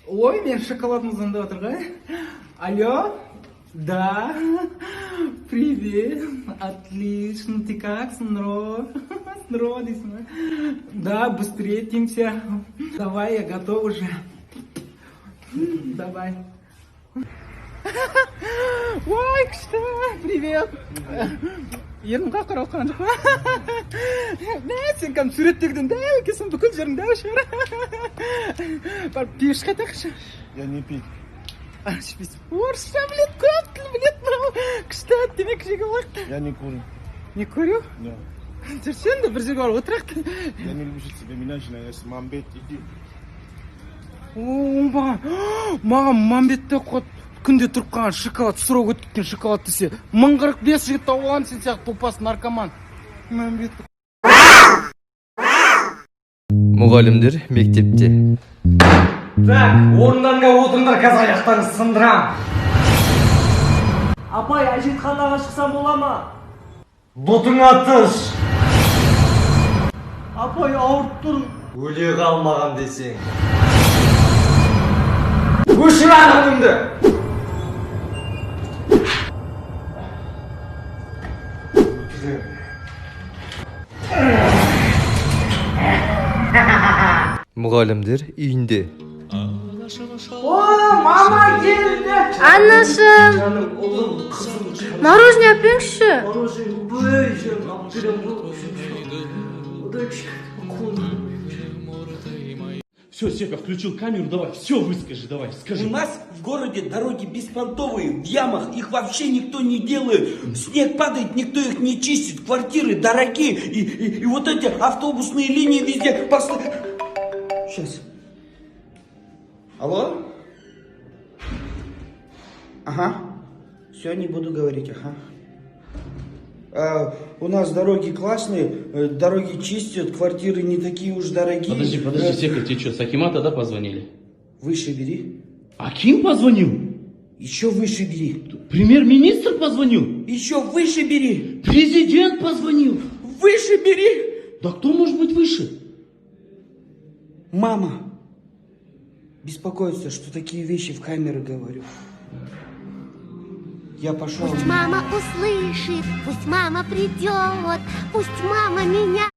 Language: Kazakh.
Ой, мен шоколадный звондап отыр ғой. Алло? Да. Привет. Отлично. Ты как, Снро? Снро, да, быстрее, Тимся. Давай, я готов уже. Давай. Ой, күшті, привет. Ерім қақыр оққан жоқ па? Сен кәм суреттегіден дәу екенсің, бүкіл жерің дәу шығар. Барып пиво ішқайтайықшы. Я не пить. Ішпейсің. Орысша білет, көп тіл білет мынау. Күшті, темекі жеуге болады. Я не курю. Не курю? Да. Жүрші енді бір жерге барып отырайық. Я не люблю себе минашина, я мамбет, иди. О, маған мамбетте қот. Күнде тұрып қалған шоколад, сұрау өткен шоколад десе. 1045 жігіт тауып аламын, сен сияқты топас наркоман. Мамбет. Мұғалімдер мектепте. Так, орындарыңа отырыңдар, қазір аяқтарыңды сындырам. Апай, әжетханаға шықсам бола ма? Бұтыңа тыш. Апай, ауырып тұр. Өле қалмаған десең. Өшір ағынымды. Мұғалімдер үйінде. О, мама келді. Анашым, Жаным, ұлым, қызым. мороженое әпеңші. Мороженое, бөй, жаным, алып берем ғой. Одай кішкене қолым. Все, Сека, включил камеру, давай, все выскажи, давай, скажи. У нас в городе дороги беспонтовые, в ямах, их вообще никто не делает. Снег падает, никто их не чистит, квартиры дорогие, и вот эти автобусные линии везде. Сейчас. Алло? Ага. Все, не буду говорить, ага. У нас дороги классные, дороги чистят, квартиры не такие уж дорогие. Подожди, Сека, тебе что, с Акимата, да, позвонили? Выше бери. Аким позвонил? Еще выше бери. Премьер-министр позвонил? Еще выше бери. Президент позвонил? Выше бери. Да кто может быть выше? Мама беспокоится, что такие вещи в камеры говорю. Я пошел. Пусть мама услышит, пусть мама придет, пусть мама меня...